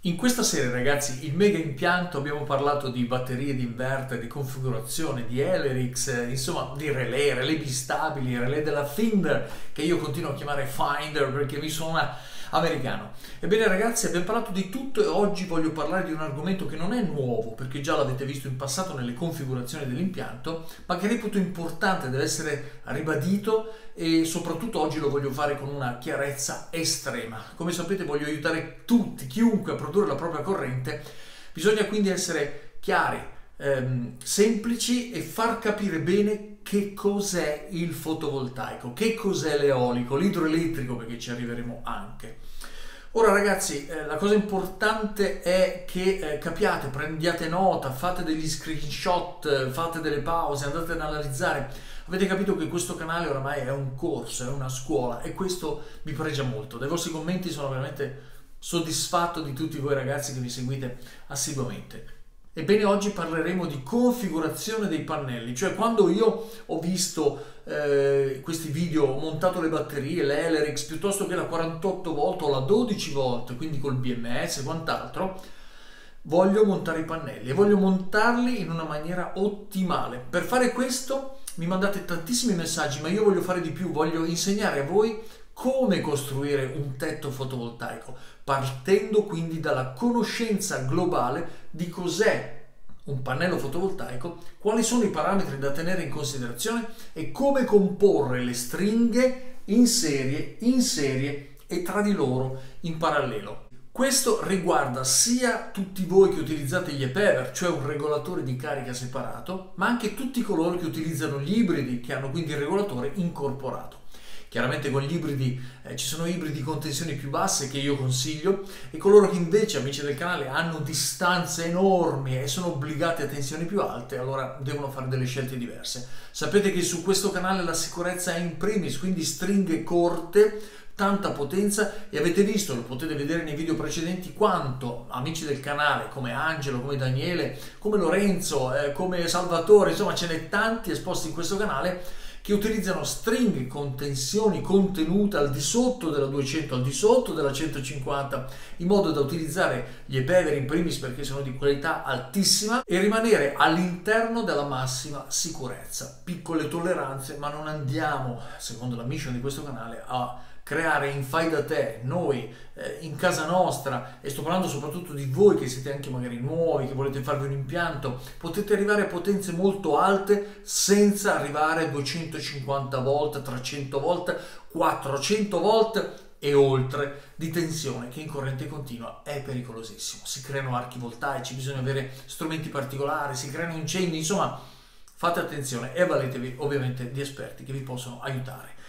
In questa serie, ragazzi, il mega impianto, abbiamo parlato di batterie, di inverter, di configurazione, di Elerix, insomma di relè bistabili, relè della Finder, che io continuo a chiamare Finder perché mi suona americano. Ebbene ragazzi, abbiamo parlato di tutto e oggi voglio parlare di un argomento che non è nuovo, perché già l'avete visto in passato nelle configurazioni dell'impianto, ma che reputo importante, deve essere ribadito e soprattutto oggi lo voglio fare con una chiarezza estrema. Come sapete voglio aiutare tutti, chiunque a produrre la propria corrente, bisogna quindi essere chiari, semplici e far capire bene che cos'è il fotovoltaico, che cos'è l'eolico, l'idroelettrico, perché ci arriveremo anche. Ora ragazzi, la cosa importante è che capiate, prendiate nota, fate degli screenshot, fate delle pause, andate ad analizzare. Avete capito che questo canale oramai è un corso, è una scuola e questo mi pregia molto. Dai vostri commenti sono veramente soddisfatto di tutti voi ragazzi che mi seguite assiduamente. Ebbene, oggi parleremo di configurazione dei pannelli, cioè quando io ho visto questi video, ho montato le batterie, l'Elerix, piuttosto che la 48 volt o la 12 volt, quindi col BMS e quant'altro, voglio montare i pannelli e voglio montarli in una maniera ottimale. Per fare questo mi mandate tantissimi messaggi, ma io voglio fare di più, voglio insegnare a voi come costruire un tetto fotovoltaico, partendo quindi dalla conoscenza globale di cos'è un pannello fotovoltaico, quali sono i parametri da tenere in considerazione e come comporre le stringhe in serie e tra di loro in parallelo. Questo riguarda sia tutti voi che utilizzate gli EPEVER, cioè un regolatore di carica separato, ma anche tutti coloro che utilizzano gli ibridi, che hanno quindi il regolatore incorporato. Chiaramente con gli ibridi ci sono ibridi con tensioni più basse che io consiglio e coloro che invece, amici del canale, hanno distanze enormi e sono obbligati a tensioni più alte, allora devono fare delle scelte diverse. Sapete che su questo canale la sicurezza è in primis, quindi stringhe corte, tanta potenza, e avete visto, lo potete vedere nei video precedenti, quanto amici del canale come Angelo, come Daniele, come Lorenzo, come Salvatore, insomma ce n'è tanti esposti in questo canale che utilizzano stringhe con tensioni contenute al di sotto della 200, al di sotto della 150, in modo da utilizzare gli EPEVER in primis perché sono di qualità altissima e rimanere all'interno della massima sicurezza. Piccole tolleranze, ma non andiamo, secondo la mission di questo canale, a creare in fai da te, noi in casa nostra, e sto parlando soprattutto di voi che siete anche magari nuovi, che volete farvi un impianto, potete arrivare a potenze molto alte senza arrivare a 250 volt, 300 volt, 400 volt e oltre di tensione, che in corrente continua è pericolosissimo. Si creano archi voltaici, bisogna avere strumenti particolari, si creano incendi, insomma fate attenzione e avvaletevi ovviamente di esperti che vi possono aiutare.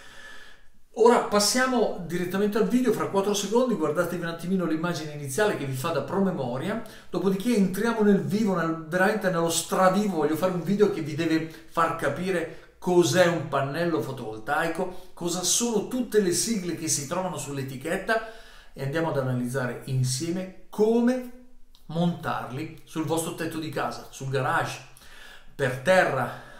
Ora passiamo direttamente al video, fra 4 secondi guardatevi un attimino l'immagine iniziale che vi fa da promemoria, dopodiché entriamo nel vivo, veramente nello stravivo. Voglio fare un video che vi deve far capire cos'è un pannello fotovoltaico, cosa sono tutte le sigle che si trovano sull'etichetta e andiamo ad analizzare insieme come montarli sul vostro tetto di casa, sul garage, per terra,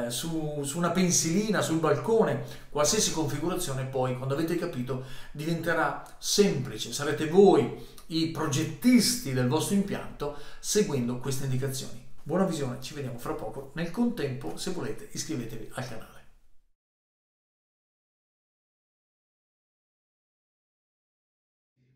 su una pensilina, sul balcone, qualsiasi configurazione. Poi quando avete capito diventerà semplice, sarete voi i progettisti del vostro impianto seguendo queste indicazioni. Buona visione, ci vediamo fra poco. Nel contempo, se volete, iscrivetevi al canale.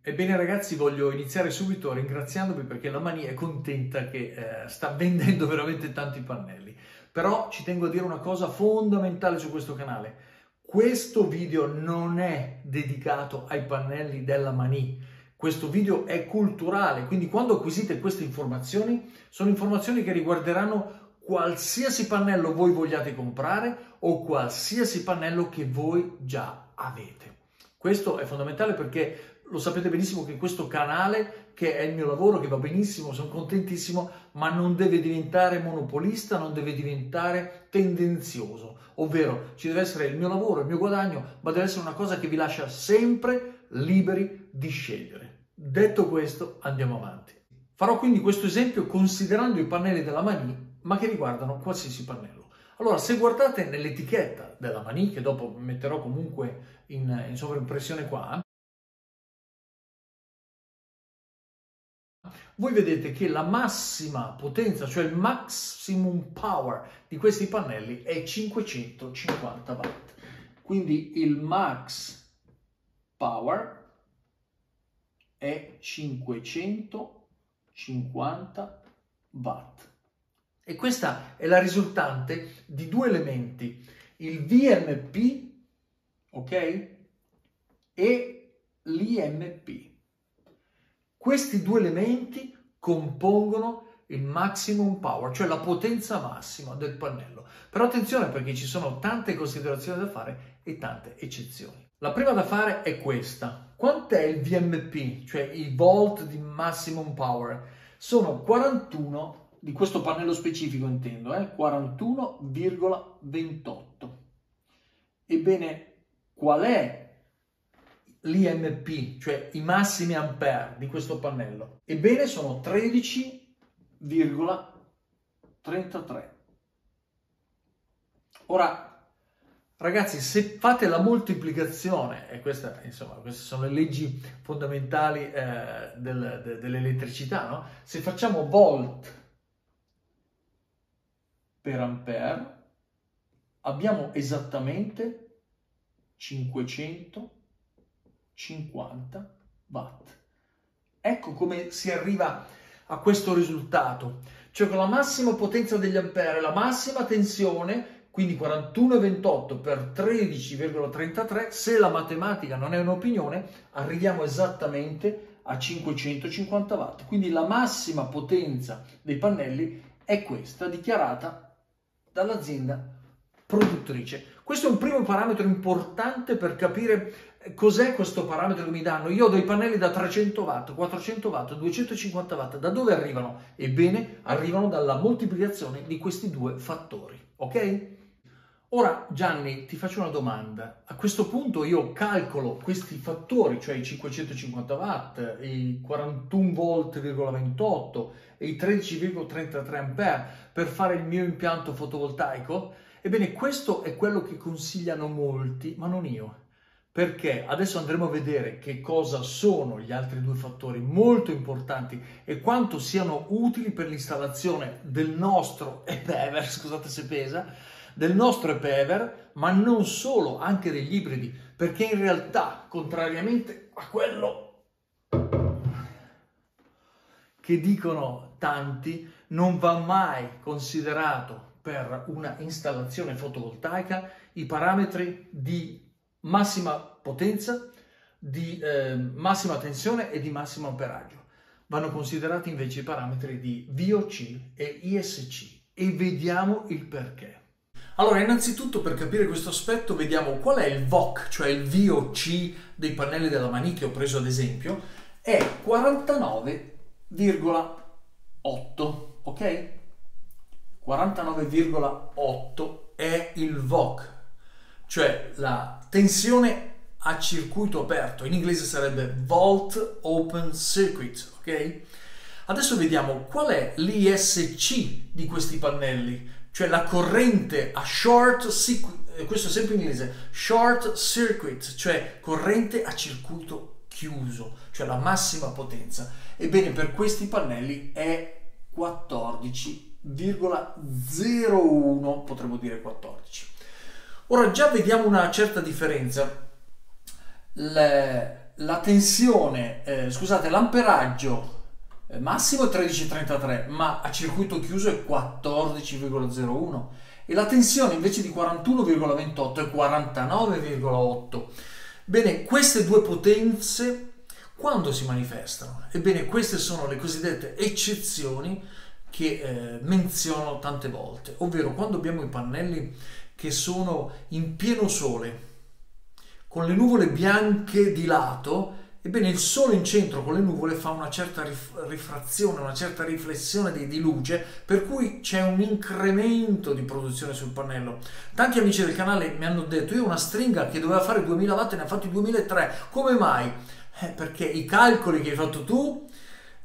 Ebbene ragazzi, voglio iniziare subito ringraziandovi perché la Mani è contenta che sta vendendo veramente tanti pannelli. Però ci tengo a dire una cosa fondamentale su questo canale. Questo video non è dedicato ai pannelli della Mani. Questo video è culturale, quindi quando acquisite queste informazioni, sono informazioni che riguarderanno qualsiasi pannello voi vogliate comprare o qualsiasi pannello che voi già avete. Questo è fondamentale perché lo sapete benissimo che questo canale, che è il mio lavoro, che va benissimo, sono contentissimo, ma non deve diventare monopolista, non deve diventare tendenzioso, ovvero ci deve essere il mio lavoro, il mio guadagno, ma deve essere una cosa che vi lascia sempre liberi di scegliere. Detto questo, andiamo avanti. Farò quindi questo esempio considerando i pannelli della Mani, ma che riguardano qualsiasi pannello. Allora, se guardate nell'etichetta della Mani, che dopo metterò comunque in sovraimpressione qua, voi vedete che la massima potenza, cioè il maximum power di questi pannelli è 550 watt. Quindi il max power è 550 watt. E questa è la risultante di due elementi, il VMP, ok? E l'IMP. Questi due elementi compongono il maximum power, cioè la potenza massima del pannello. Però attenzione, perché ci sono tante considerazioni da fare e tante eccezioni. La prima da fare è questa. Quant'è il VMP, cioè i volt di maximum power? Sono 41, di questo pannello specifico intendo, 41,28. Ebbene, qual è l'IMP, cioè i massimi ampere di questo pannello? Ebbene, sono 13,33. Ora, ragazzi, se fate la moltiplicazione, e queste sono le leggi fondamentali dell'elettricità, no? Se facciamo volt per ampere, abbiamo esattamente 550 watt. Ecco come si arriva a questo risultato, cioè con la massima potenza degli ampere, la massima tensione, quindi 41,28 per 13,33, se la matematica non è un'opinione, arriviamo esattamente a 550 watt. Quindi la massima potenza dei pannelli è questa, dichiarata dall'azienda produttrice. Questo è un primo parametro importante per capire cos'è questo parametro che mi danno. Io ho dei pannelli da 300 watt, 400 watt, 250 watt. Da dove arrivano? Ebbene, arrivano dalla moltiplicazione di questi due fattori, ok? Ora, Gianni, ti faccio una domanda. A questo punto io calcolo questi fattori, cioè i 550 watt, i 41 volt,28 e i 13,33 ampere per fare il mio impianto fotovoltaico? Ebbene, questo è quello che consigliano molti, ma non io. Perché adesso andremo a vedere che cosa sono gli altri due fattori molto importanti e quanto siano utili per l'installazione del nostro EPEVER, scusate se pesa, del nostro EPEVER, ma non solo, anche degli ibridi, perché in realtà, contrariamente a quello che dicono tanti, non va mai considerato per una installazione fotovoltaica i parametri di massima potenza, di massima tensione e di massimo amperaggio. Vanno considerati invece i parametri di VOC e ISC e vediamo il perché. Allora, innanzitutto per capire questo aspetto vediamo qual è il VOC, cioè il VOC dei pannelli della Maní che ho preso ad esempio, è 49,8, ok? 49,8 è il VOC, cioè la tensione a circuito aperto, in inglese sarebbe Volt Open Circuit, ok? Adesso vediamo qual è l'ISC di questi pannelli, cioè la corrente a short circuit, questo è sempre in inglese, short circuit, cioè corrente a circuito chiuso, cioè la massima potenza. Ebbene, per questi pannelli è 14,01, potremmo dire 14. Ora già vediamo una certa differenza. La tensione, l'amperaggio massimo è 13,33, ma a circuito chiuso è 14,01 e la tensione invece di 41,28 è 49,8. Bene, queste due potenze quando si manifestano? Ebbene, queste sono le cosiddette eccezioni che menziono tante volte, ovvero quando abbiamo i pannelli che sono in pieno sole, con le nuvole bianche di lato. Ebbene, il sole in centro con le nuvole fa una certa rifrazione, una certa riflessione di luce, per cui c'è un incremento di produzione sul pannello. Tanti amici del canale mi hanno detto: io ho una stringa che doveva fare 2000 watt e ne ha fatti 2003, come mai? Perché i calcoli che hai fatto tu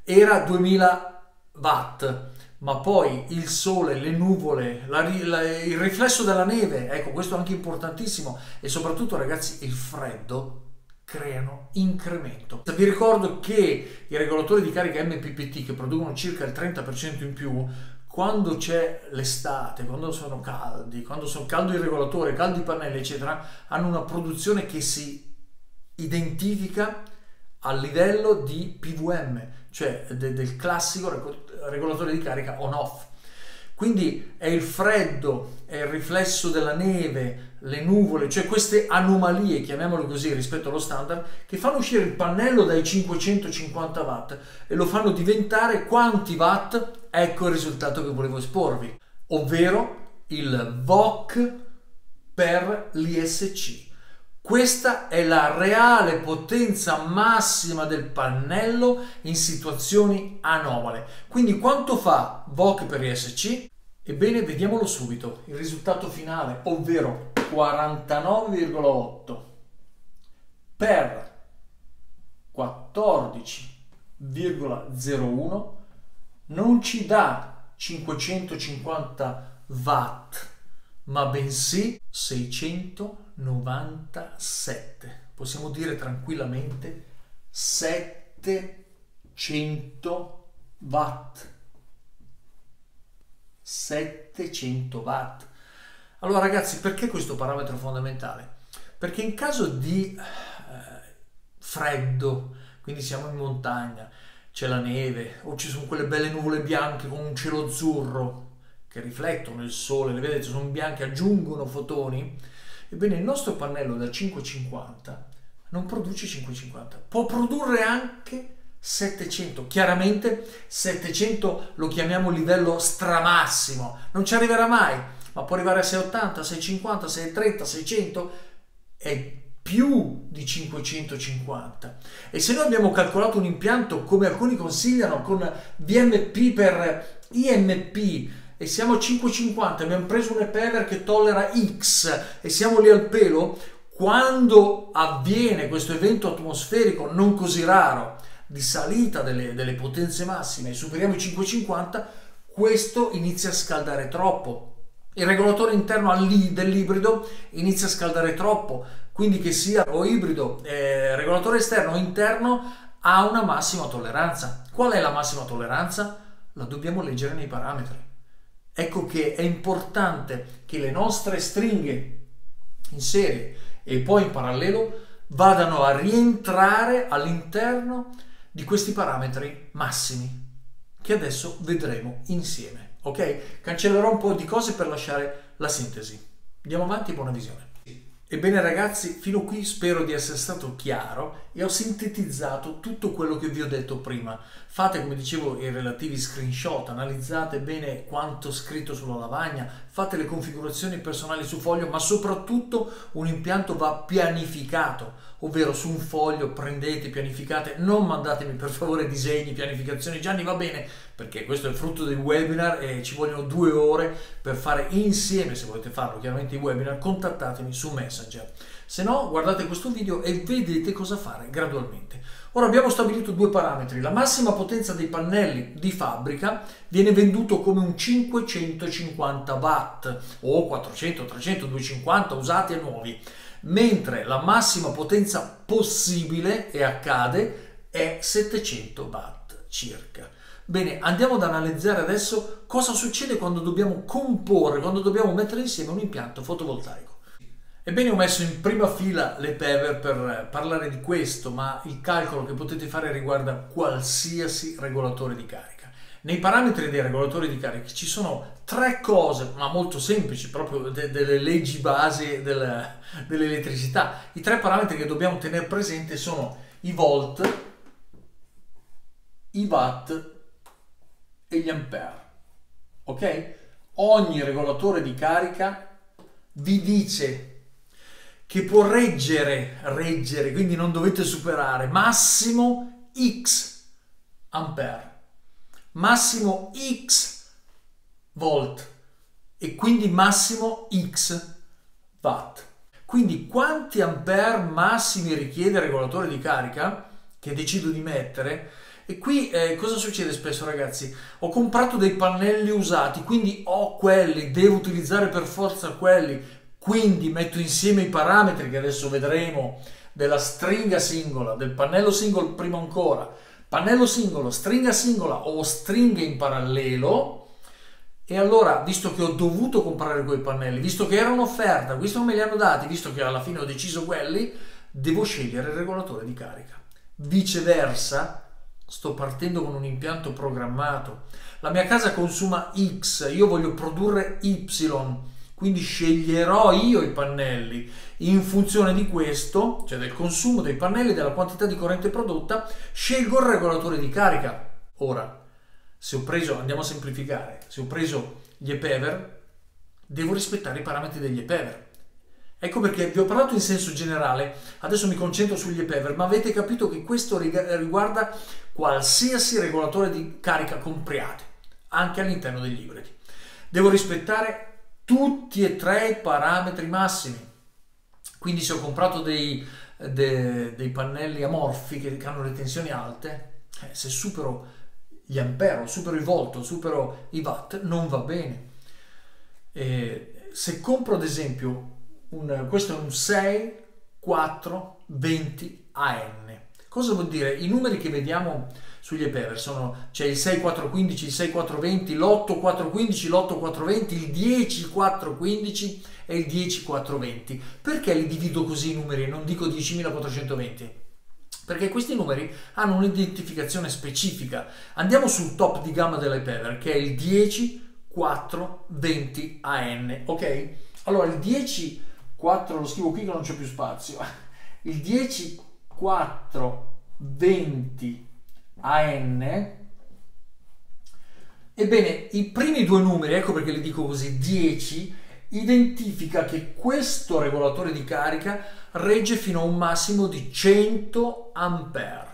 era 2000 watt, ma poi il sole, le nuvole, il riflesso della neve, ecco, questo è anche importantissimo, e soprattutto, ragazzi, il freddo creano incremento. Vi ricordo che i regolatori di carica MPPT, che producono circa il 30% in più, quando c'è l'estate, quando sono caldo il regolatore, caldi i pannelli, eccetera, hanno una produzione che si identifica a livello di PWM, cioè del classico regolatore di carica on-off. Quindi è il freddo, è il riflesso della neve, le nuvole, cioè queste anomalie, chiamiamole così, rispetto allo standard, che fanno uscire il pannello dai 550 watt e lo fanno diventare quanti watt? Ecco il risultato che volevo esporvi, ovvero il VOC per l'ISC. Questa è la reale potenza massima del pannello in situazioni anomale. Quindi quanto fa VOC per ISC? Ebbene, vediamolo subito. Il risultato finale, ovvero 49,8 per 14,01, non ci dà 550 watt, ma bensì 697. Possiamo dire tranquillamente 700 watt. 700 watt. Allora ragazzi, perché questo parametro è fondamentale? Perché in caso di freddo, quindi siamo in montagna, c'è la neve o ci sono quelle belle nuvole bianche con un cielo azzurro che riflettono il sole, le vedete, sono bianche, aggiungono fotoni, ebbene il nostro pannello da 550 non produce 550, può produrre anche 700. Chiaramente 700 lo chiamiamo livello stramassimo, non ci arriverà mai, ma può arrivare a 680, 650, 630, 600, è più di 550. E se noi abbiamo calcolato un impianto come alcuni consigliano con VMP per IMP e siamo a 550, abbiamo preso un EPEVER che tollera X e siamo lì al pelo, quando avviene questo evento atmosferico non così raro di salita delle potenze massime e superiamo i 550, questo inizia a scaldare troppo. Il regolatore interno dell'ibrido inizia a scaldare troppo, quindi che sia o ibrido, regolatore esterno o interno, ha una massima tolleranza. Qual è la massima tolleranza? La dobbiamo leggere nei parametri. Ecco che è importante che le nostre stringhe in serie e poi in parallelo vadano a rientrare all'interno di questi parametri massimi che adesso vedremo insieme. Ok? Cancellerò un po' di cose per lasciare la sintesi. Andiamo avanti, buona visione. Ebbene ragazzi, fino qui spero di essere stato chiaro e ho sintetizzato tutto quello che vi ho detto prima. Fate, come dicevo, i relativi screenshot, analizzate bene quanto scritto sulla lavagna, fate le configurazioni personali su foglio, ma soprattutto un impianto va pianificato, ovvero su un foglio prendete, pianificate, non mandatemi per favore disegni, pianificazioni. Gianni, va bene, perché questo è il frutto del webinar e ci vogliono 2 ore per fare insieme, se volete farlo chiaramente i webinar, contattatemi su Messenger. Se no, guardate questo video e vedete cosa fare gradualmente. Ora abbiamo stabilito 2 parametri. La massima potenza dei pannelli di fabbrica viene venduto come un 550 watt o 400, 300, 250 usati e nuovi, mentre la massima potenza possibile, e accade, è 700 watt circa. Bene, andiamo ad analizzare adesso cosa succede quando dobbiamo comporre, quando dobbiamo mettere insieme un impianto fotovoltaico. Ebbene, ho messo in prima fila l'EPEVER per parlare di questo, ma il calcolo che potete fare riguarda qualsiasi regolatore di carica. Nei parametri dei regolatori di carica ci sono 3 cose, ma molto semplici, proprio delle leggi base dell'elettricità. I 3 parametri che dobbiamo tenere presente sono i volt, i watt e gli ampere. Ok? Ogni regolatore di carica vi dice che può reggere, quindi non dovete superare, massimo X ampere, massimo X volt e quindi massimo X watt. Quindi quanti ampere massimi richiede il regolatore di carica che decido di mettere? E qui cosa succede spesso ragazzi? Ho comprato dei pannelli usati, quindi ho quelli, devo utilizzare per forza quelli, quindi metto insieme i parametri che adesso vedremo della stringa singola, del pannello singolo prima ancora, pannello singolo, stringa singola o stringhe in parallelo. E allora, visto che ho dovuto comprare quei pannelli, visto che era un'offerta, visto che me li hanno dati, visto che alla fine ho deciso quelli, devo scegliere il regolatore di carica. Viceversa, sto partendo con un impianto programmato. La mia casa consuma X, io voglio produrre Y, quindi sceglierò io i pannelli. In funzione di questo, cioè del consumo dei pannelli, della quantità di corrente prodotta, scelgo il regolatore di carica. Ora, se ho preso, andiamo a semplificare, se ho preso gli EPEVER, devo rispettare i parametri degli EPEVER. Ecco perché vi ho parlato in senso generale, adesso mi concentro sugli EPEVER, ma avete capito che questo riguarda qualsiasi regolatore di carica compriate, anche all'interno degli ibridi. Devo rispettare tutti e tre i parametri massimi. Quindi se ho comprato dei pannelli amorfi che hanno le tensioni alte, se supero gli ampere, supero i volt, supero i watt, non va bene. Se compro ad esempio questo è un 6 4 20 AN, cosa vuol dire? I numeri che vediamo sugli EPEVER c'è il 6 4 15, il 6 4 20, l'8 4 15, l'8 4 20, il 10 4 15 e il 10 4 20. Perché li divido così i numeri e non dico 10.420? Perché questi numeri hanno un'identificazione specifica. Andiamo sul top di gamma dell'EPEVER, che è il 10 4 20 AN, ok? Allora il 10 4 lo scrivo qui che non c'è più spazio. Il 10 4 20 AN, ebbene i primi due numeri, ecco perché li dico così, 10, identifica che questo regolatore di carica regge fino a un massimo di 100 ampere,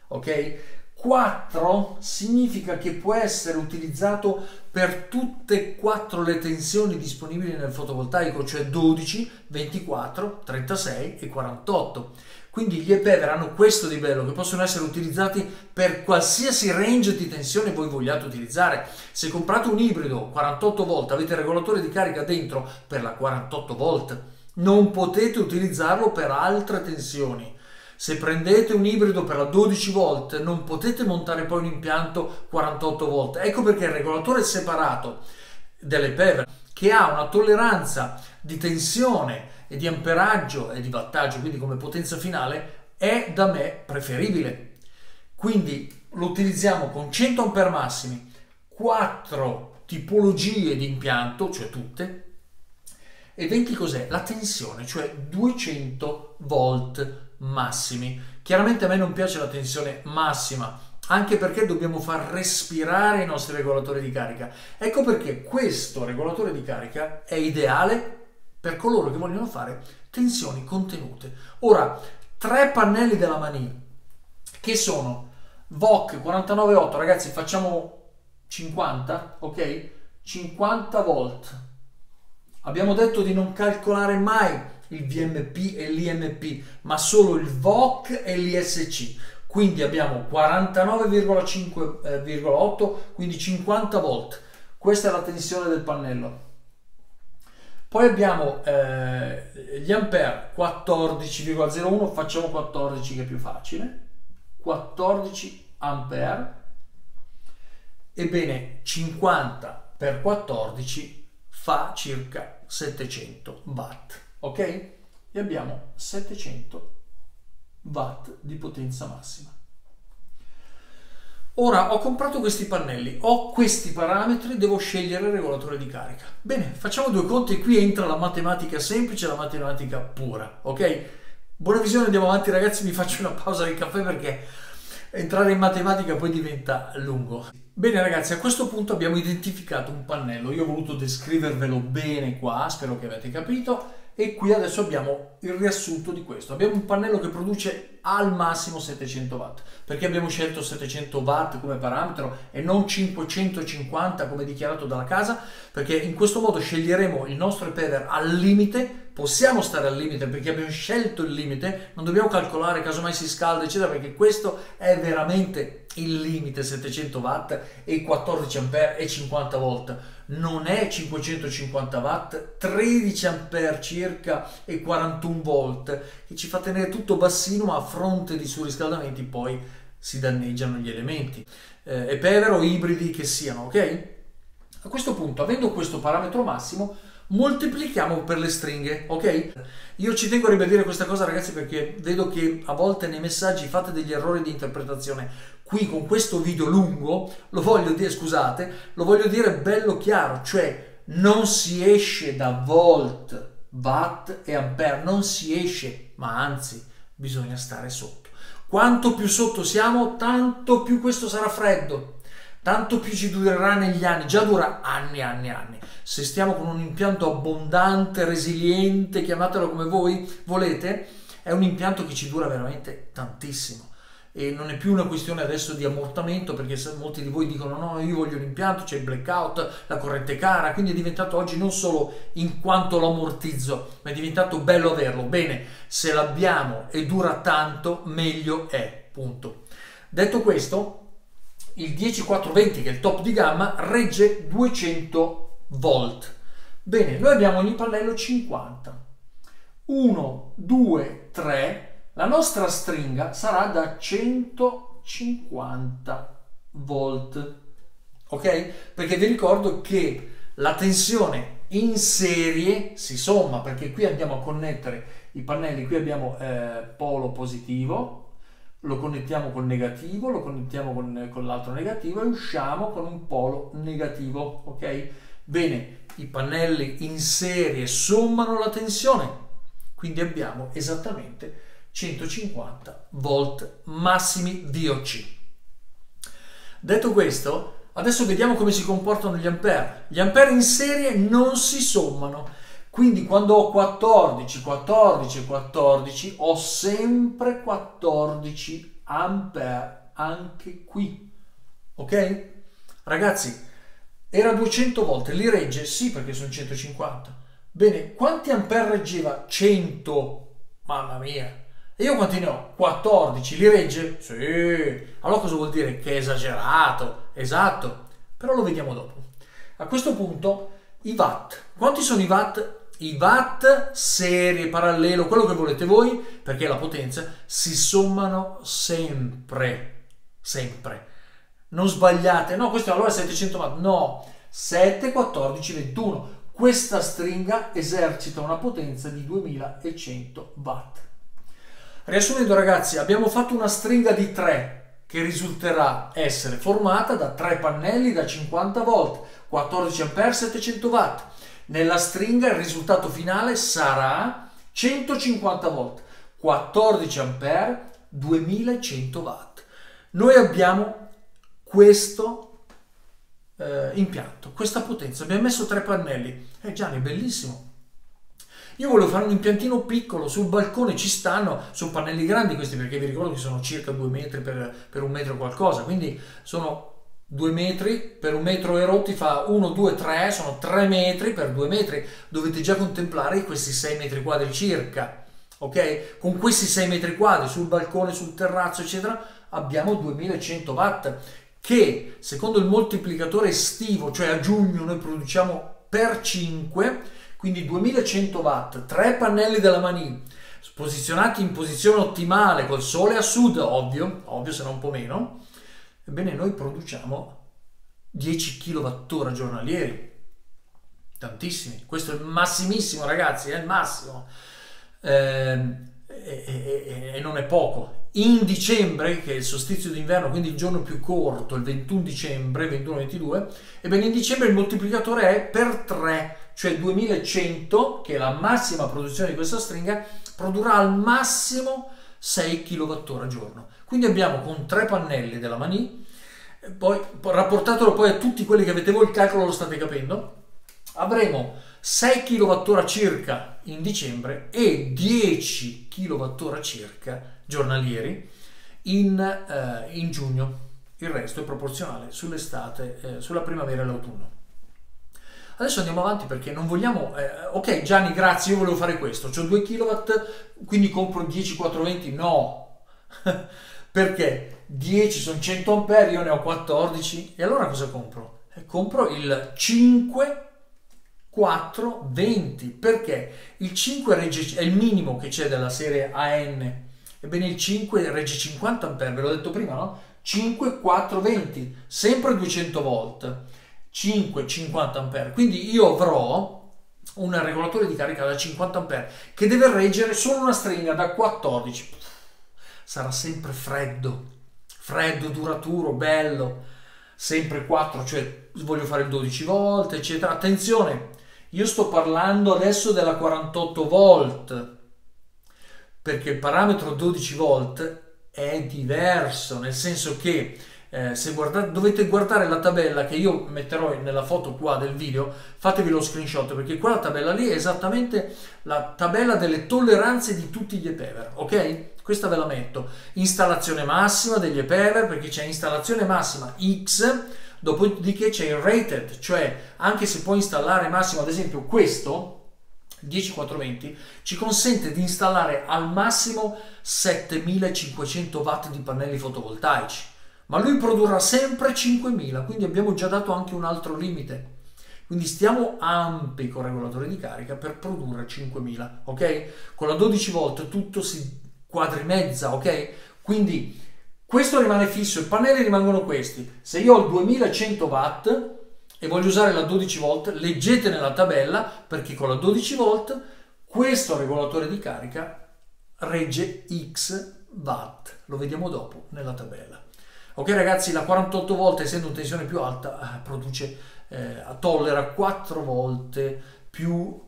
ok? 4 significa che può essere utilizzato per tutte e quattro le tensioni disponibili nel fotovoltaico, cioè 12, 24, 36 e 48. Quindi gli EPEVER hanno questo di bello, che possono essere utilizzati per qualsiasi range di tensione voi vogliate utilizzare. Se comprate un ibrido 48 volt, avete il regolatore di carica dentro per la 48 volt, non potete utilizzarlo per altre tensioni. Se prendete un ibrido per la 12 volt, non potete montare poi un impianto 48 volt. Ecco perché il regolatore separato dell'EPEVER, che ha una tolleranza di tensione e di amperaggio e di wattaggio, quindi come potenza finale, è da me preferibile. Quindi lo utilizziamo con 100 ampere massimi, 4 tipologie di impianto, cioè tutte, e 20 cos'è? La tensione, cioè 200 volt massimi. Chiaramente a me non piace la tensione massima, anche perché dobbiamo far respirare i nostri regolatori di carica. Ecco perché questo regolatore di carica è ideale per coloro che vogliono fare tensioni contenute. Ora, 3 pannelli della Mani, che sono VOC 49.8, ragazzi, facciamo 50, ok? 50 volt. Abbiamo detto di non calcolare mai il VMP e l'IMP, ma solo il VOC e l'ISC. Quindi abbiamo 49,5,8, quindi 50 volt. Questa è la tensione del pannello. Poi abbiamo gli ampere 14,01, facciamo 14 che è più facile, 14 ampere, ebbene 50 per 14 fa circa 700 watt, ok? E abbiamo 700 watt di potenza massima. Ora ho comprato questi pannelli, ho questi parametri, devo scegliere il regolatore di carica. Bene, facciamo due conti e qui entra la matematica semplice, la matematica pura, ok? Buona visione, andiamo avanti ragazzi, mi faccio una pausa del caffè perché entrare in matematica poi diventa lungo. Bene ragazzi, a questo punto abbiamo identificato un pannello, io ho voluto descrivervelo bene qua, spero che avete capito, e qui adesso abbiamo il riassunto di questo. Abbiamo un pannello che produce al massimo 700 watt. Perché abbiamo scelto 700 watt come parametro e non 550 come dichiarato dalla casa? Perché in questo modo sceglieremo il nostro EPEVER al limite possiamo stare al limite perché abbiamo scelto il limite, non dobbiamo calcolare casomai si scalda eccetera, perché questo è veramente il limite, 700 watt e 14 ampere e 50 volt, non è 550 watt, 13 ampere circa e 41 volt, che ci fa tenere tutto bassino, ma a fronte di surriscaldamenti poi si danneggiano gli elementi, EPEVER o ibridi che siano, ok? A questo punto, avendo questo parametro massimo, moltiplichiamo per le stringhe, ok? Io ci tengo a ribadire questa cosa, ragazzi, perché vedo che a volte nei messaggi fate degli errori di interpretazione. Qui con questo video lungo lo voglio dire, scusate, lo voglio dire bello chiaro, cioè non si esce da volt, watt e ampere, non si esce, ma anzi bisogna stare sotto. Quanto più sotto siamo, tanto più questo sarà freddo, tanto più ci durerà negli anni, già dura anni e anni e anni. Se stiamo con un impianto abbondante, resiliente, chiamatelo come voi volete, è un impianto che ci dura veramente tantissimo. E non è più una questione adesso di ammortamento, perché molti di voi dicono no, io voglio un impianto, c'è il blackout, la corrente cara, quindi è diventato oggi non solo in quanto lo ammortizzo, ma è diventato bello averlo. Bene, se l'abbiamo e dura tanto, meglio è, punto. Detto questo, il 10420, che è il top di gamma, regge 200 volt. Bene, noi abbiamo ogni pannello 50. 1, 2, 3. La nostra stringa sarà da 150 volt. Ok? Perché vi ricordo che la tensione in serie si somma, perché qui andiamo a connettere i pannelli, qui abbiamo polo positivo, lo connettiamo col negativo, lo connettiamo con l'altro negativo e usciamo con un polo negativo, ok? Bene, i pannelli in serie sommano la tensione, quindi abbiamo esattamente 150 volt massimi VOC. Detto questo, adesso vediamo come si comportano gli ampere. Gli ampere in serie non si sommano, quindi quando ho 14, 14 e 14 ho sempre 14 ampere anche qui, ok? Ragazzi, era 200 volt, li regge? Sì, perché sono 150. Bene, quanti ampere reggeva? 100, mamma mia. E io quanti ne ho? 14, li regge? Sì. Allora cosa vuol dire? Che è esagerato, esatto, però lo vediamo dopo. A questo punto i watt, quanti sono i watt? I watt serie, parallelo, quello che volete voi, perché la potenza, si sommano sempre, sempre. Non sbagliate, no, questo allora è 700 watt, no, 7, 14, 21. Questa stringa esercita una potenza di 2100 watt. Riassumendo, ragazzi, abbiamo fatto una stringa di 3 che risulterà essere formata da 3 pannelli da 50 volt, 14 ampere, 700 watt. Nella stringa il risultato finale sarà 150 volt, 14 ampere, 2100 watt. Noi abbiamo questo impianto, questa potenza, abbiamo messo 3 pannelli. Gianni, è bellissimo. Io volevo fare un impiantino piccolo, sul balcone ci stanno, sono pannelli grandi questi, perché vi ricordo che sono circa 2 metri per un metro qualcosa, quindi sono 2 metri per un metro e rotti, fa 1, 2, 3, sono 3 metri per 2 metri, dovete già contemplare questi 6 metri quadri circa, ok? Con questi 6 metri quadri sul balcone, sul terrazzo eccetera, abbiamo 2100 watt, che secondo il moltiplicatore estivo, cioè a giugno noi produciamo per 5, quindi 2100 watt, 3 pannelli della Mani, posizionati in posizione ottimale, col sole a sud, ovvio, se non un po' meno. Ebbene, noi produciamo 10 kWh giornalieri, tantissimi, questo è il massimissimo, ragazzi, è il massimo, e non è poco. In dicembre, che è il solstizio d'inverno, quindi il giorno più corto, il 21 dicembre, 21-22, ebbene in dicembre il moltiplicatore è per 3, cioè 2100, che è la massima produzione di questa stringa, produrrà al massimo 6 kWh al giorno. Quindi abbiamo con 3 pannelli della Mani, poi rapportatelo poi a tutti quelli che avete voi, il calcolo lo state capendo, avremo 6 kWh circa in dicembre e 10 kWh circa giornalieri in giugno. Il resto è proporzionale sull'estate, sulla primavera e l'autunno. Adesso andiamo avanti perché non vogliamo... ok Gianni, grazie, io volevo fare questo, ho 2 kW, quindi compro 10 420, no, perché 10 sono 100 ampere, io ne ho 14, e allora cosa compro? Compro il 5 420, perché il 5 regge, è il minimo che c'è della serie AN, ebbene il 5 regge 50 ampere, ve l'ho detto prima, no? 5 420, sempre 200 volt, 5 50 ampere, quindi io avrò un regolatore di carica da 50 ampere che deve reggere solo una stringa da 14. Sarà sempre freddo, duraturo, bello, sempre 4, cioè voglio fare il 12 volt, eccetera. Attenzione, io sto parlando adesso della 48 volt, perché il parametro 12 volt è diverso, nel senso che se guardate, dovete guardare la tabella che io metterò nella foto qua del video, fatevi lo screenshot, perché quella tabella lì è esattamente la tabella delle tolleranze di tutti gli EPEVER, ok? Questa ve la metto. Installazione massima degli EPEVER, perché c'è installazione massima X, dopodiché c'è il rated, cioè anche se puoi installare massimo, ad esempio questo 10420 ci consente di installare al massimo 7500 watt di pannelli fotovoltaici, ma lui produrrà sempre 5000, quindi abbiamo già dato anche un altro limite. Quindi stiamo ampi con il regolatore di carica per produrre 5000, ok? Con la 12 volt tutto si quadrimezza, ok? Quindi questo rimane fisso, i pannelli rimangono questi. Se io ho 2100 watt e voglio usare la 12 volt, leggete nella tabella, perché con la 12 volt questo regolatore di carica regge X watt, lo vediamo dopo nella tabella. Ok ragazzi, la 48 volt, essendo una tensione più alta, tollera 4 volte più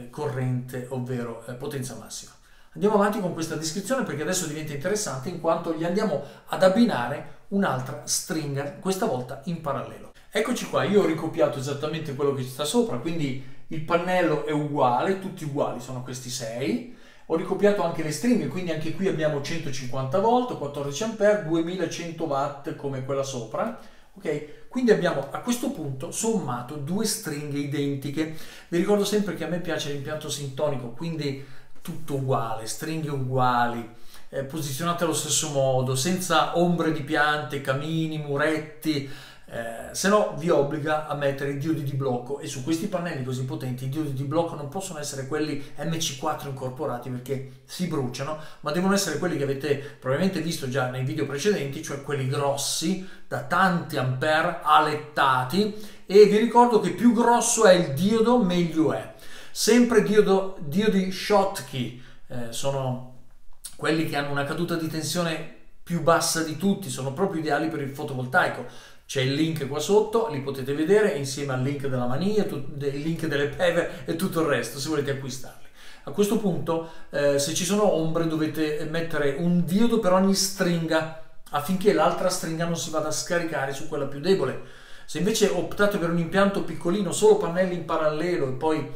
corrente, ovvero potenza massima. Andiamo avanti con questa descrizione perché adesso diventa interessante, in quanto gli andiamo ad abbinare un'altra stringa, questa volta in parallelo. Eccoci qua, io ho ricopiato esattamente quello che ci sta sopra, quindi il pannello è uguale, tutti uguali, sono questi 6. Ho ricopiato anche le stringhe, quindi anche qui abbiamo 150 volt, 14 ampere, 2100 watt come quella sopra. Ok, quindi abbiamo a questo punto sommato 2 stringhe identiche. Vi ricordo sempre che a me piace l'impianto sintonico, quindi tutto uguale, stringhe uguali, posizionate allo stesso modo, senza ombre di piante, camini, muretti, se no vi obbliga a mettere i diodi di blocco, e su questi pannelli così potenti i diodi di blocco non possono essere quelli MC4 incorporati perché si bruciano, ma devono essere quelli che avete probabilmente visto già nei video precedenti, cioè quelli grossi da tanti ampere alettati, e vi ricordo che più grosso è il diodo meglio è. Sempre diodi Schottky, sono quelli che hanno una caduta di tensione più bassa di tutti, sono proprio ideali per il fotovoltaico. C'è il link qua sotto, li potete vedere insieme al link della Mania, il link delle PEVER e tutto il resto se volete acquistarli. A questo punto se ci sono ombre dovete mettere un diodo per ogni stringa affinché l'altra stringa non si vada a scaricare su quella più debole. Se invece optate per un impianto piccolino, solo pannelli in parallelo e poi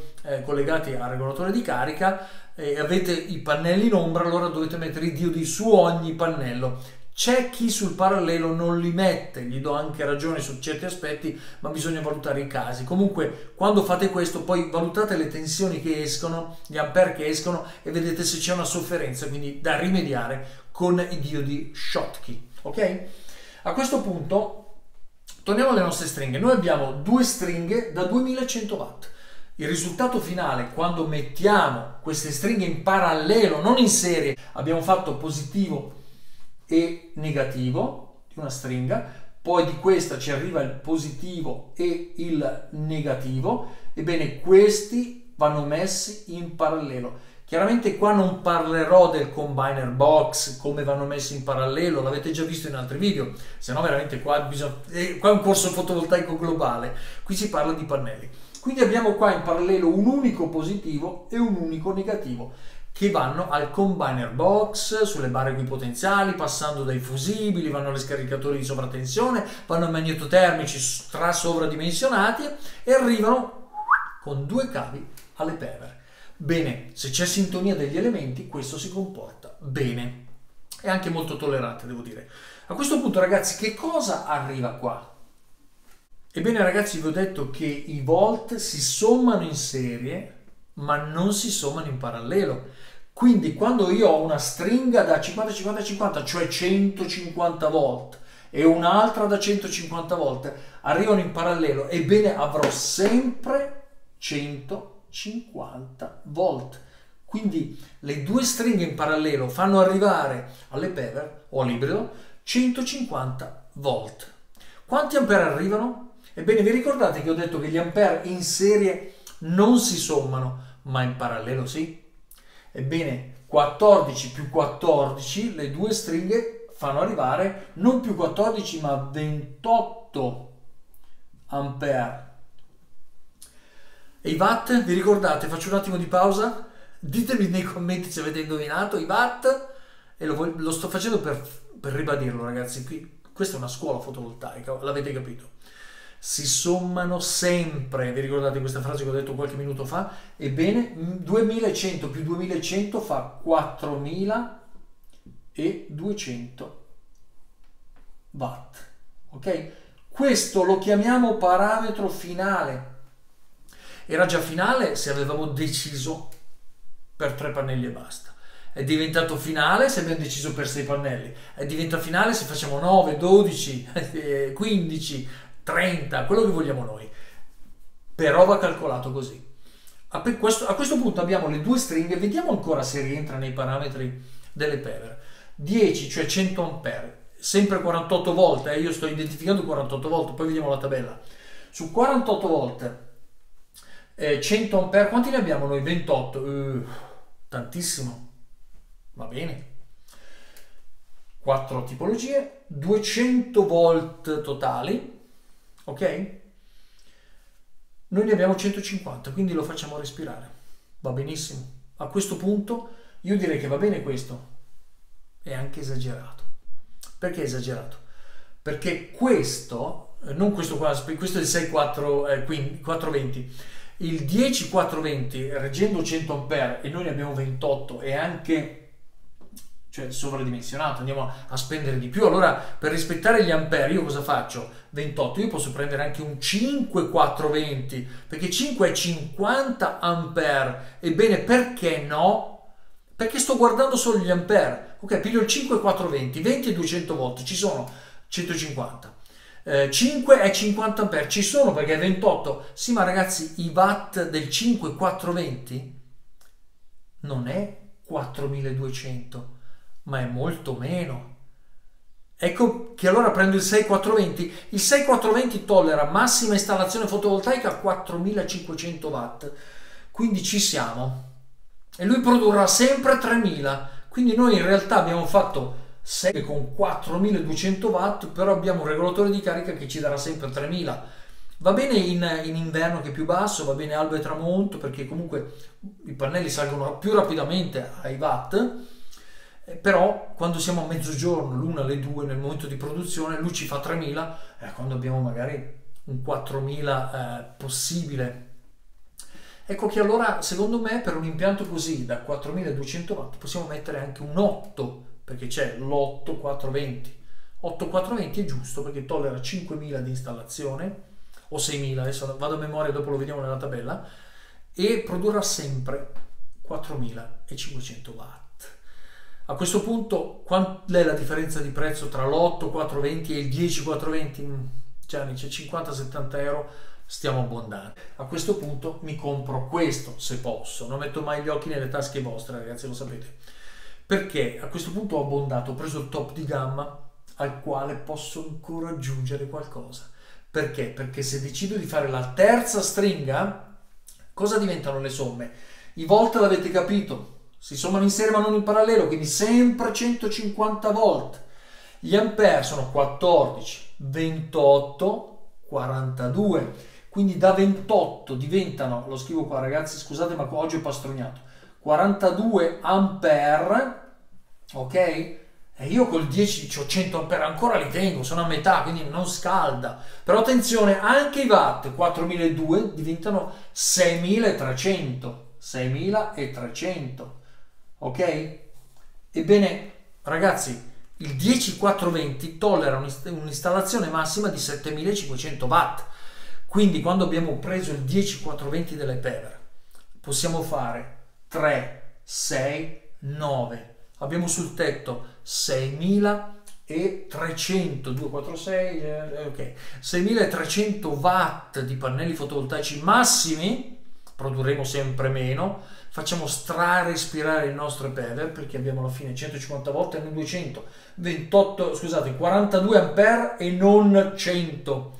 collegati al regolatore di carica, e avete i pannelli in ombra, allora dovete mettere i diodi su ogni pannello. C'è chi sul parallelo non li mette, gli do anche ragione su certi aspetti, ma bisogna valutare i casi. Comunque, quando fate questo, poi valutate le tensioni che escono, gli ampere che escono, e vedete se c'è una sofferenza, quindi da rimediare con i diodi Schottky. Ok? A questo punto torniamo alle nostre stringhe. Noi abbiamo 2 stringhe da 2100 watt. Il risultato finale, quando mettiamo queste stringhe in parallelo, non in serie, abbiamo fatto positivo e negativo di una stringa, poi di questa ci arriva il positivo e il negativo, ebbene questi vanno messi in parallelo. Chiaramente qua non parlerò del combiner box, come vanno messi in parallelo, l'avete già visto in altri video, se no veramente qua è un corso fotovoltaico globale, qui si parla di pannelli. Quindi abbiamo qua in parallelo un unico positivo e un unico negativo che vanno al combiner box, sulle barre equipotenziali, passando dai fusibili, vanno agli scaricatori di sovratensione, vanno ai magnetotermici sovradimensionati e arrivano con 2 cavi alle PEVER. Bene, se c'è sintonia degli elementi, questo si comporta bene. È anche molto tollerante, devo dire. A questo punto, ragazzi, che cosa arriva qua? Ebbene ragazzi, vi ho detto che i volt si sommano in serie, ma non si sommano in parallelo. Quindi quando io ho una stringa da 50-50-50, cioè 150 volt, e un'altra da 150 volt, arrivano in parallelo, ebbene avrò sempre 150 volt. Quindi le due stringhe in parallelo fanno arrivare alle Pever o all'ibrido 150 volt. Quanti ampere arrivano? Ebbene, vi ricordate che ho detto che gli ampere in serie non si sommano, ma in parallelo sì? Ebbene, 14 più 14, le due stringhe fanno arrivare non più 14 ma 28 ampere. E i watt, vi ricordate? Faccio un attimo di pausa, ditemi nei commenti se avete indovinato i watt, e lo sto facendo per ribadirlo ragazzi, questa è una scuola fotovoltaica, l'avete capito? Si sommano sempre, vi ricordate questa frase che ho detto qualche minuto fa? Ebbene, 2100 più 2100 fa 4200 watt, ok? Questo lo chiamiamo parametro finale. Era già finale se avevamo deciso per 3 pannelli e basta. È diventato finale se abbiamo deciso per 6 pannelli. È diventato finale se facciamo 9, 12, 15, 30, quello che vogliamo noi. Però va calcolato così. A questo punto abbiamo le due stringhe, vediamo ancora se rientra nei parametri delle Pever. 10, cioè 100 ampere, sempre 48 volt, io sto identificando 48 volt, poi vediamo la tabella. Su 48 volt, 100 ampere, quanti ne abbiamo noi? 28, tantissimo, va bene. 4 tipologie, 200 volt totali, ok? Noi ne abbiamo 150, quindi lo facciamo respirare, va benissimo. A questo punto io direi che va bene questo, è anche esagerato. Perché è esagerato? Perché questo, non questo qua, questo è il 6420, il 10420 reggendo 100 ampere e noi ne abbiamo 28 e anche, cioè sovradimensionato, andiamo a spendere di più. Allora per rispettare gli ampere io cosa faccio? 28, io posso prendere anche un 5420 perché 5 è 50 ampere. Ebbene, perché no? Perché sto guardando solo gli ampere. Ok, piglio il 5420, 20 e 200 volt, ci sono 150. 5 è 50 ampere, ci sono perché è 28. Sì, ma ragazzi, i watt del 5420 non è 4200, ma è molto meno. Ecco che allora prendo il 6420. Il 6420 tollera massima installazione fotovoltaica a 4500 watt, quindi ci siamo. E lui produrrà sempre 3000, quindi noi in realtà abbiamo fatto 6 con 4200 watt, però abbiamo un regolatore di carica che ci darà sempre 3000. Va bene in inverno che è più basso, va bene alba e tramonto perché comunque i pannelli salgono più rapidamente ai watt, però quando siamo a mezzogiorno, l'1 alle 2 nel momento di produzione, lui ci fa 3000, quando abbiamo magari un 4000 possibile. Ecco che allora secondo me per un impianto così da 4200 watt possiamo mettere anche un 8, perché c'è l'8 420. 8 420 è giusto perché tollera 5000 di installazione o 6000, adesso vado a memoria, dopo lo vediamo nella tabella, e produrrà sempre 4500 watt. A questo punto qual è la differenza di prezzo tra l'8 420 e il 10 420? Gianni, c'è 50-70 euro, stiamo abbondando. A questo punto mi compro questo se posso, non metto mai gli occhi nelle tasche vostre ragazzi, lo sapete, perché a questo punto ho abbondato, ho preso il top di gamma al quale posso ancora aggiungere qualcosa. Perché? Perché se decido di fare la terza stringa, cosa diventano le somme? I volt l'avete capito, si sommano in serie ma non in parallelo, quindi sempre 150 volt. Gli ampere sono 14, 28, 42, quindi da 28 diventano, lo scrivo qua ragazzi, scusate ma oggi ho pastrognato, 42 ampere, ok? E io col 10 ho 100 ampere, ancora li tengo, sono a metà, quindi non scalda. Però attenzione, anche i watt 4002 diventano 6300, 6300, ok? Ebbene, ragazzi, il 10420 tollera un'installazione massima di 7500 watt. Quindi quando abbiamo preso il 10-4-20 delle Pever, possiamo fare 3, 6, 9. Abbiamo sul tetto 6.300, 2, 4, 6, ok, 6.300 watt di pannelli fotovoltaici massimi, produrremo sempre meno, facciamo respirare il nostro Pever perché abbiamo alla fine 150 volt e non 200, 42 ampere e non 100,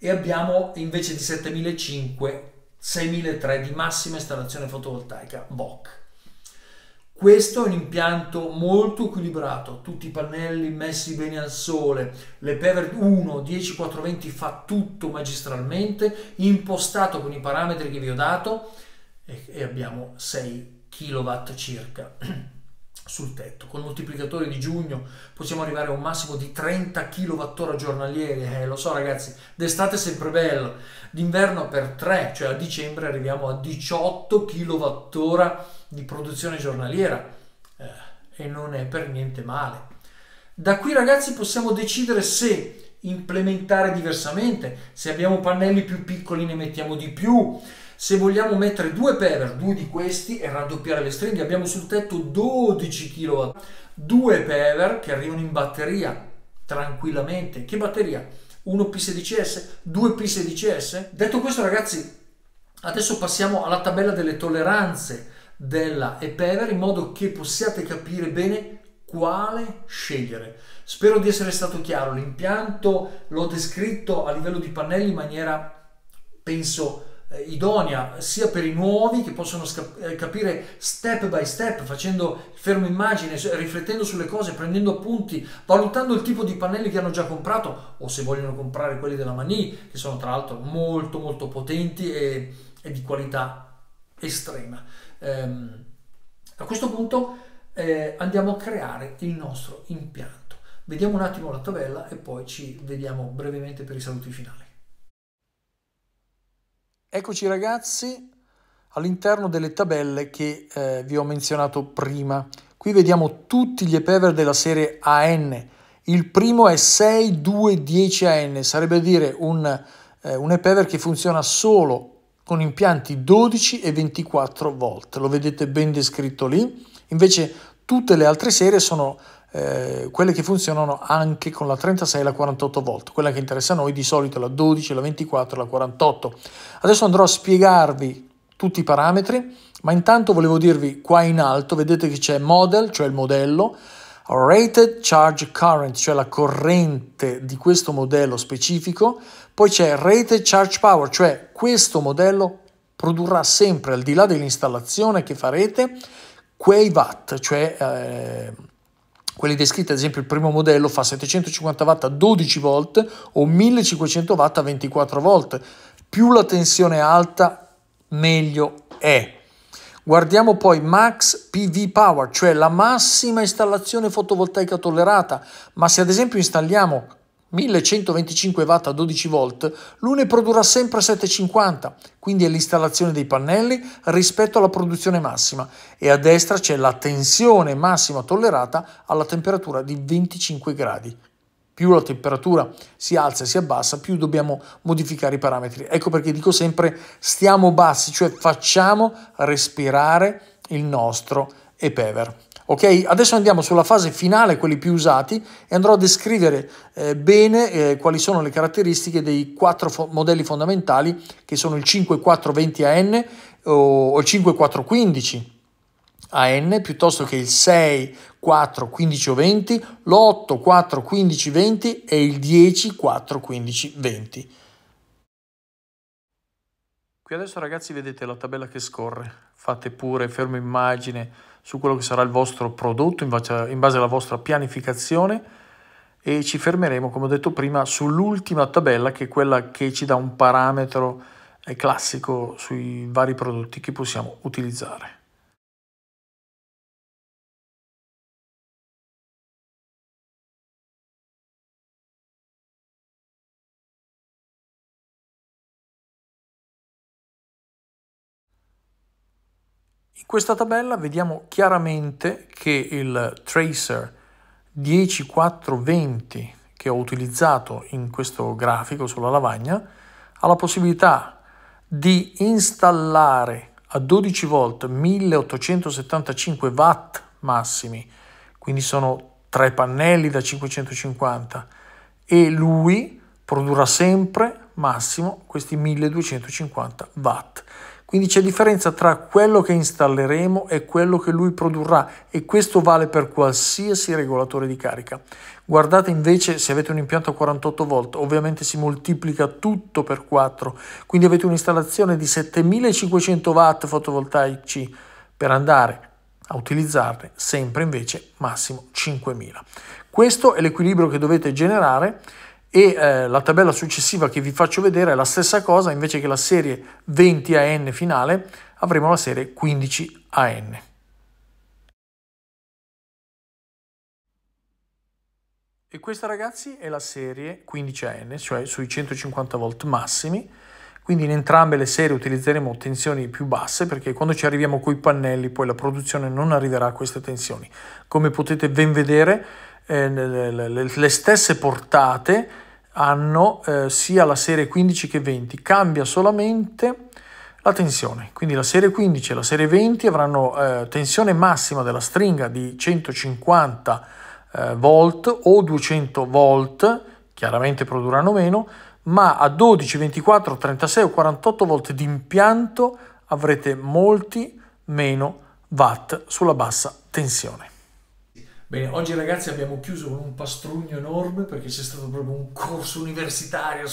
e abbiamo invece di 7.500 6.300 di massima installazione fotovoltaica VOC. Questo è un impianto molto equilibrato, tutti i pannelli messi bene al sole, le Pever 1 10-420 fa tutto magistralmente, impostato con i parametri che vi ho dato, e abbiamo 6 kW circa sul tetto. Con moltiplicatori di giugno possiamo arrivare a un massimo di 30 kWh giornalieri, lo so ragazzi, d'estate è sempre bello, d'inverno per 3, cioè a dicembre arriviamo a 18 kWh di produzione giornaliera, e non è per niente male. Da qui ragazzi possiamo decidere se implementare diversamente, se abbiamo pannelli più piccoli ne mettiamo di più, se vogliamo mettere 2 Pever, 2 di questi e raddoppiare le stringhe, abbiamo sul tetto 12 kW, 2 Pever che arrivano in batteria tranquillamente. Che batteria? 1 P16S, 2 P16S? Detto questo ragazzi, adesso passiamo alla tabella delle tolleranze della ePever in modo che possiate capire bene quale scegliere. Spero di essere stato chiaro. L'impianto l'ho descritto a livello di pannelli in maniera, penso, idonea sia per i nuovi che possono capire step by step, facendo fermo immagine, riflettendo sulle cose, prendendo appunti, valutando il tipo di pannelli che hanno già comprato, o se vogliono comprare quelli della Mani, che sono tra l'altro molto molto potenti e di qualità estrema. A questo punto andiamo a creare il nostro impianto. Vediamo un attimo la tabella e poi ci vediamo brevemente per i saluti finali. Eccoci ragazzi all'interno delle tabelle che vi ho menzionato prima. Qui vediamo tutti gli ePever della serie AN. Il primo è 6210AN, sarebbe a dire un ePever che funziona solo con impianti 12 e 24 volt. Lo vedete ben descritto lì. Invece tutte le altre serie sono quelle che funzionano anche con la 36 e la 48 volt. Quella che interessa a noi di solito è la 12, la 24 e la 48. Adesso andrò a spiegarvi tutti i parametri, ma intanto volevo dirvi qua in alto, vedete che c'è model, cioè il modello, rated charge current, cioè la corrente di questo modello specifico, poi c'è rated charge power, cioè questo modello produrrà sempre, al di là dell'installazione che farete, quei watt, cioè quelli descritti. Ad esempio il primo modello fa 750 watt a 12 volt o 1500 watt a 24 volt. Più la tensione è alta, meglio è. Guardiamo poi Max PV Power, cioè la massima installazione fotovoltaica tollerata, ma se ad esempio installiamo 1125 watt a 12 volt, l'UNE produrrà sempre 750, quindi è l'installazione dei pannelli rispetto alla produzione massima, e a destra c'è la tensione massima tollerata alla temperatura di 25 gradi. Più la temperatura si alza e si abbassa, più dobbiamo modificare i parametri. Ecco perché dico sempre stiamo bassi, cioè facciamo respirare il nostro ePever. Ok, adesso andiamo sulla fase finale, quelli più usati, e andrò a descrivere bene quali sono le caratteristiche dei 4 modelli fondamentali, che sono il 5420AN o il 5415 AN, piuttosto che il 6, 4, 15 o 20, l'8, 4, 15, 20 e il 10, 4, 15, 20. Qui adesso ragazzi vedete la tabella che scorre, fate pure fermo immagine su quello che sarà il vostro prodotto in base alla vostra pianificazione, e ci fermeremo, come ho detto prima, sull'ultima tabella, che è quella che ci dà un parametro classico sui vari prodotti che possiamo utilizzare. In questa tabella vediamo chiaramente che il tracer 10420 che ho utilizzato in questo grafico sulla lavagna ha la possibilità di installare a 12 volt 1875 watt massimi, quindi sono 3 pannelli da 550, e lui produrrà sempre massimo questi 1250 watt. Quindi c'è differenza tra quello che installeremo e quello che lui produrrà, e questo vale per qualsiasi regolatore di carica. Guardate invece se avete un impianto a 48 volt, ovviamente si moltiplica tutto per 4, quindi avete un'installazione di 7500 watt fotovoltaici per andare a utilizzarne sempre invece massimo 5000. Questo è l'equilibrio che dovete generare, e la tabella successiva che vi faccio vedere è la stessa cosa. Invece che la serie 20 AN finale avremo la serie 15 AN. E questa, ragazzi, è la serie 15 AN, cioè sui 150 volt massimi. Quindi in entrambe le serie utilizzeremo tensioni più basse, perché quando ci arriviamo coi pannelli poi la produzione non arriverà a queste tensioni. Come potete ben vedere, le stesse portate hanno sia la serie 15 che 20, cambia solamente la tensione. Quindi la serie 15 e la serie 20 avranno tensione massima della stringa di 150 volt o 200 volt, chiaramente produrranno meno, ma a 12, 24, 36 o 48 volt di impianto avrete molti meno watt sulla bassa tensione. Bene, oggi ragazzi abbiamo chiuso con un pastrugno enorme, perché c'è stato proprio un corso universitario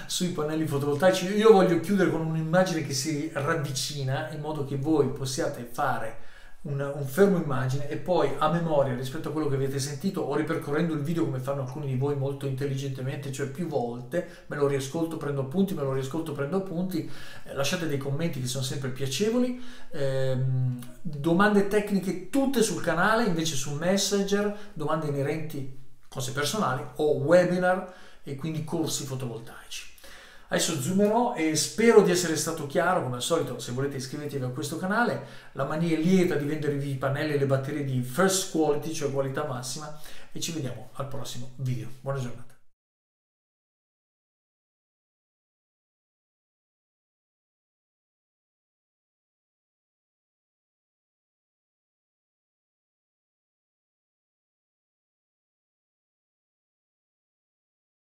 sui pannelli fotovoltaici. Io voglio chiudere con un'immagine che si ravvicina, in modo che voi possiate fare un fermo immagine e poi a memoria rispetto a quello che avete sentito, o ripercorrendo il video come fanno alcuni di voi molto intelligentemente, cioè più volte, me lo riascolto, prendo appunti, me lo riascolto, prendo appunti, lasciate dei commenti che sono sempre piacevoli, domande tecniche tutte sul canale, invece su Messenger, domande inerenti cose personali o webinar e quindi corsi fotovoltaici. Adesso zoomerò e spero di essere stato chiaro. Come al solito, se volete iscrivetevi a questo canale. La mania è lieta di vendervi i pannelli e le batterie di first quality, cioè qualità massima, e ci vediamo al prossimo video. Buona giornata.